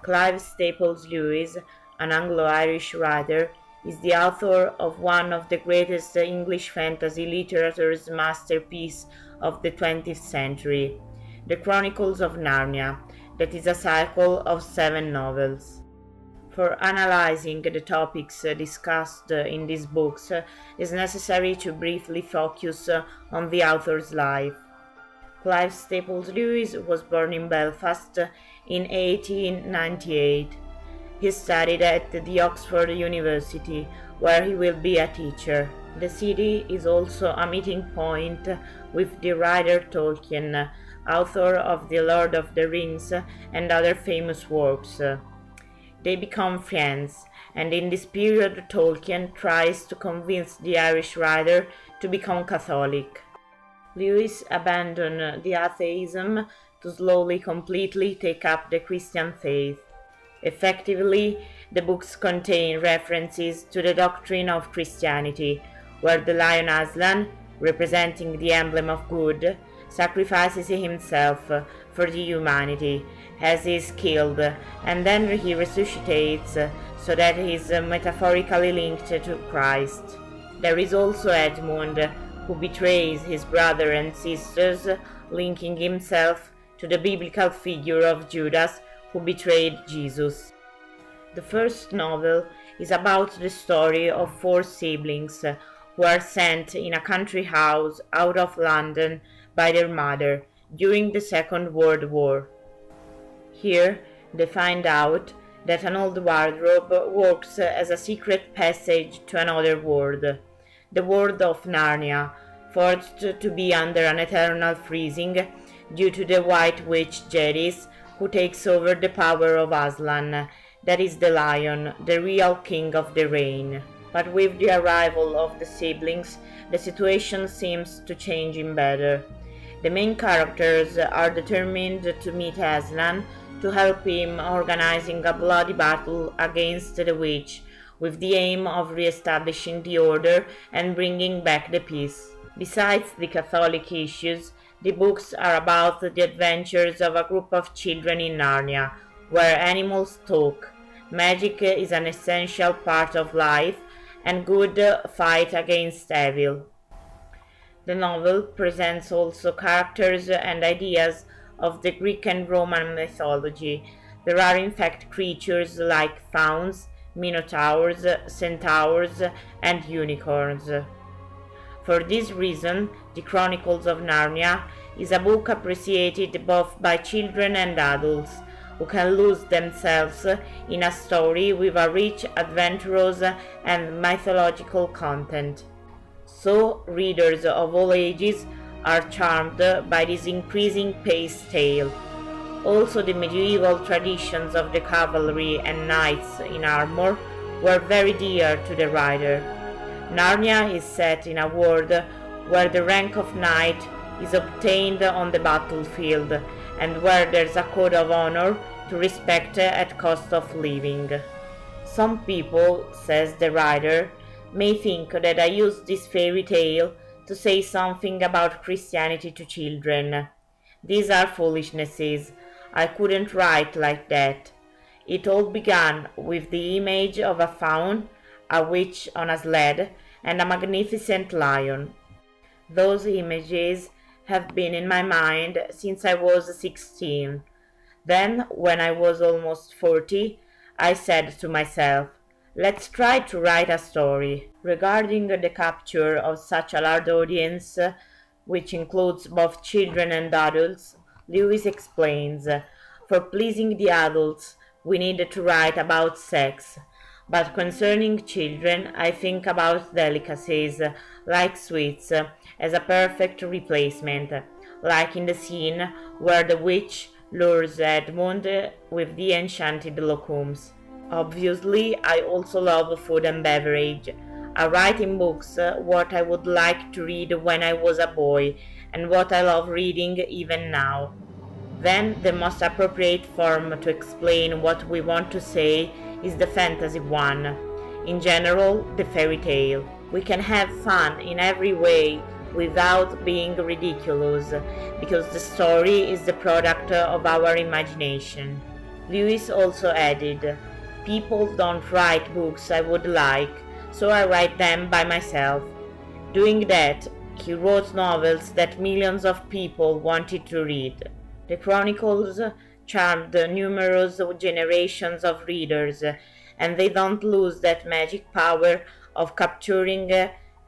Clive Staples Lewis, an Anglo-Irish writer, is the author of one of the greatest English fantasy literature's masterpiece of the 20th century, The Chronicles of Narnia, that is a cycle of 7 novels. For analyzing the topics discussed in these books, it is necessary to briefly focus on the author's life. Clive Staples Lewis was born in Belfast in 1898. He studied at the Oxford University, where he will be a teacher. The city is also a meeting point with the writer Tolkien, author of The Lord of the Rings and other famous works. They become friends, and in this period Tolkien tries to convince the Irish writer to become Catholic. Lewis abandoned the atheism to slowly, completely take up the Christian faith. Effectively, the books contain references to the doctrine of Christianity, where the lion Aslan, representing the emblem of good, sacrifices himself for the humanity, as he is killed, and then he resuscitates so that he is metaphorically linked to Christ. There is also Edmund, who betrays his brother and sisters, linking himself to the biblical figure of Judas, who betrayed Jesus. The first novel is about the story of 4 siblings who are sent in a country house out of London by their mother during the Second World War. Here they find out that an old wardrobe works as a secret passage to another world, the world of Narnia, forced to be under an eternal freezing due to the White Witch Jadis, who takes over the power of Aslan, that is the lion, the real king of the rain. But with the arrival of the siblings, the situation seems to change in better. The main characters are determined to meet Aslan to help him organizing a bloody battle against the witch, with the aim of re-establishing the order and bringing back the peace. Besides the Catholic issues, the books are about the adventures of a group of children in Narnia, where animals talk, magic is an essential part of life, and good fight against evil. The novel presents also characters and ideas of the Greek and Roman mythology. There are in fact creatures like fauns, minotaurs, centaurs, and unicorns. For this reason, The Chronicles of Narnia is a book appreciated both by children and adults, who can lose themselves in a story with a rich, adventurous, and mythological content. So, readers of all ages are charmed by this increasing paced tale. Also, the medieval traditions of the cavalry and knights in armor were very dear to the writer. Narnia is set in a world where the rank of knight is obtained on the battlefield, and where there's a code of honor to respect at cost of living. Some people, says the writer, may think that I use this fairy tale to say something about Christianity to children. These are foolishnesses. I couldn't write like that. It all began with the image of a faun, a witch on a sled, and a magnificent lion. Those images have been in my mind since I was 16. Then, when I was almost 40, I said to myself, let's try to write a story. Regarding the capture of such a large audience, which includes both children and adults, Lewis explains, for pleasing the adults, we need to write about sex. But concerning children, I think about delicacies, like sweets, as a perfect replacement, like in the scene where the witch lures Edmund with the enchanted locums. Obviously, I also love food and beverage. I write in books what I would like to read when I was a boy, and what I love reading even now. Then the most appropriate form to explain what we want to say is the fantasy one. In general, the fairy tale. We can have fun in every way without being ridiculous, because the story is the product of our imagination. Lewis also added, "People don't write books I would like, so I write them by myself." Doing that, he wrote novels that millions of people wanted to read. The chronicles charmed numerous generations of readers, and they don't lose that magic power of capturing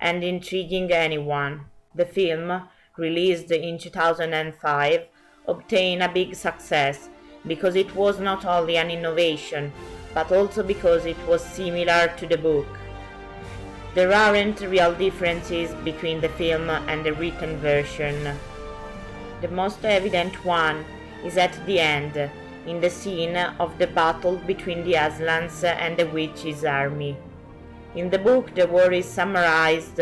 and intriguing anyone. The film, released in 2005, obtained a big success because it was not only an innovation, but also because it was similar to the book. There aren't real differences between the film and the written version. The most evident one is at the end, in the scene of the battle between the Aslans and the witches' army. In the book, the war is summarized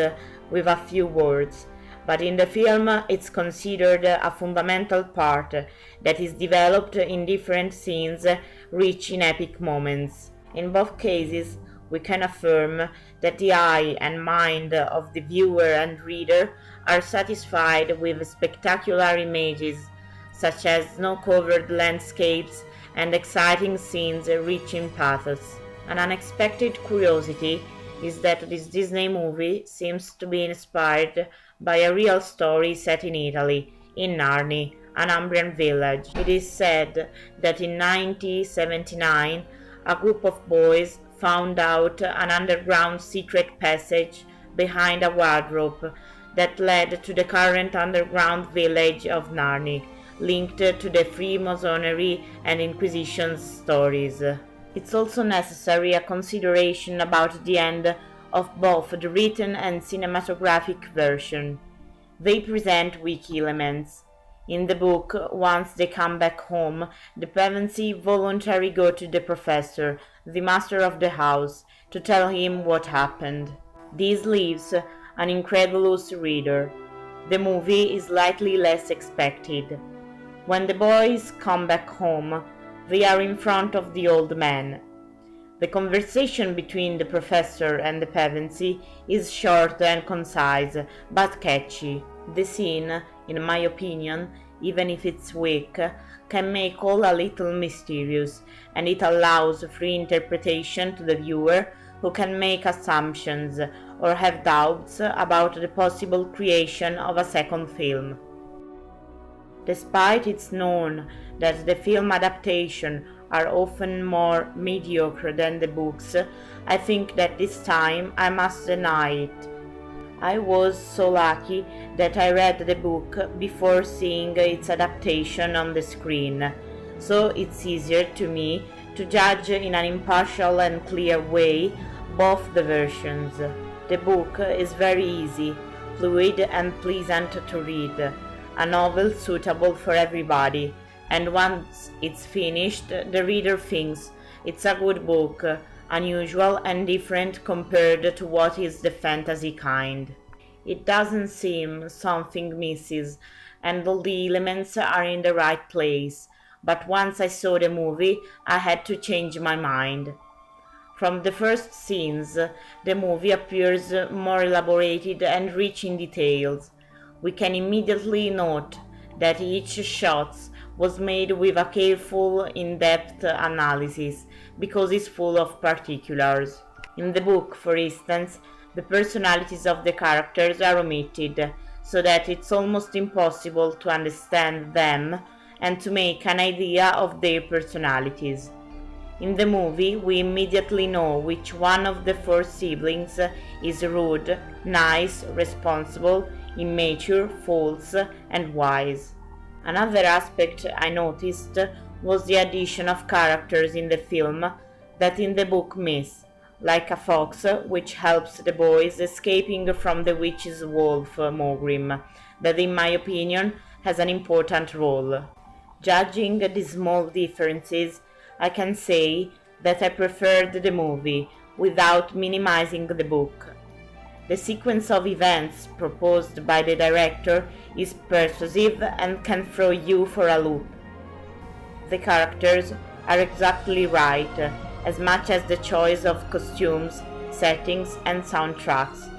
with a few words, but in the film it's considered a fundamental part that is developed in different scenes rich in epic moments. In both cases, we can affirm that the eye and mind of the viewer and reader are satisfied with spectacular images, such as snow-covered landscapes and exciting scenes rich in pathos. An unexpected curiosity is that this Disney movie seems to be inspired by a real story set in Italy, in Narni, an Umbrian village. It is said that in 1979 a group of boys found out an underground secret passage behind a wardrobe that led to the current underground village of Narni, linked to the Freemasonry and Inquisition stories. It's also necessary a consideration about the end of both the written and cinematographic version. They present weak elements. In the book, once they come back home, the Pevensey voluntarily go to the professor, the master of the house, to tell him what happened. This leaves an incredulous reader. The movie is slightly less expected. When the boys come back home, they are in front of the old man. The conversation between the professor and the Pevensey is short and concise, but catchy. The scene, in my opinion, even if it's weak, can make all a little mysterious, and it allows free interpretation to the viewer who can make assumptions or have doubts about the possible creation of a second film. Despite it's known that the film adaptations are often more mediocre than the books, I think that this time I must deny it. I was so lucky that I read the book before seeing its adaptation on the screen, so it's easier to me to judge in an impartial and clear way both the versions. The book is very easy, fluid and pleasant to read, a novel suitable for everybody, and once it's finished, the reader thinks it's a good book, unusual and different compared to what is the fantasy kind. It doesn't seem something misses, and all the elements are in the right place, but once I saw the movie, I had to change my mind. From the first scenes, the movie appears more elaborated and rich in details. We can immediately note that each shot was made with a careful, in-depth analysis, because it's full of particulars. In the book, for instance, the personalities of the characters are omitted, so that it's almost impossible to understand them and to make an idea of their personalities. In the movie, we immediately know which one of the four siblings is rude, nice, responsible, immature, false, and wise. Another aspect I noticed was the addition of characters in the film that in the book miss, like a fox, which helps the boys escaping from the witch's wolf, Mogrim, that in my opinion has an important role. Judging the small differences, I can say that I preferred the movie, without minimizing the book. The sequence of events proposed by the director is persuasive and can throw you for a loop. The characters are exactly right, as much as the choice of costumes, settings, and soundtracks.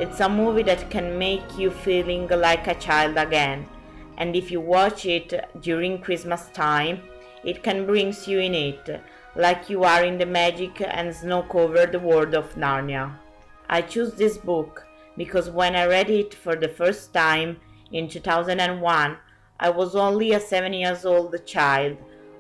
It's a movie that can make you feeling like a child again, and if you watch it during Christmas time, It can bring you in it, like you are in the magic and snow-covered world of Narnia. I choose this book because when I read it for the first time in 2001, I was only a 7-year-old child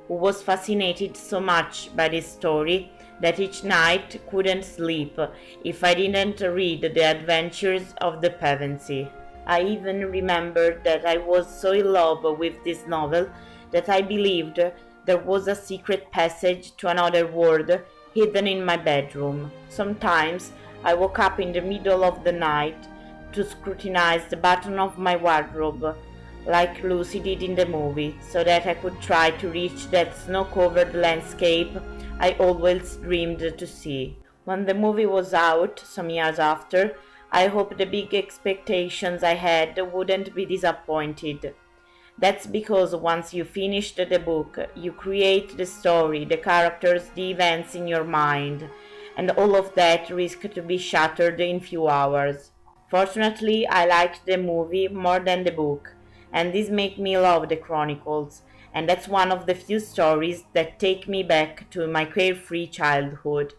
who was fascinated so much by this story that each night couldn't sleep if I didn't read The Adventures of the Pevensey. I even remembered that I was so in love with this novel that I believed there was a secret passage to another world hidden in my bedroom. Sometimes I woke up in the middle of the night to scrutinize the button of my wardrobe, like Lucy did in the movie, so that I could try to reach that snow-covered landscape I always dreamed to see. When the movie was out, some years after, I hoped the big expectations I had wouldn't be disappointed. That's because once you finish the book, you create the story, the characters, the events in your mind, and all of that risked to be shattered in few hours. Fortunately, I liked the movie more than the book, and this made me love the Chronicles, and that's one of the few stories that take me back to my carefree childhood.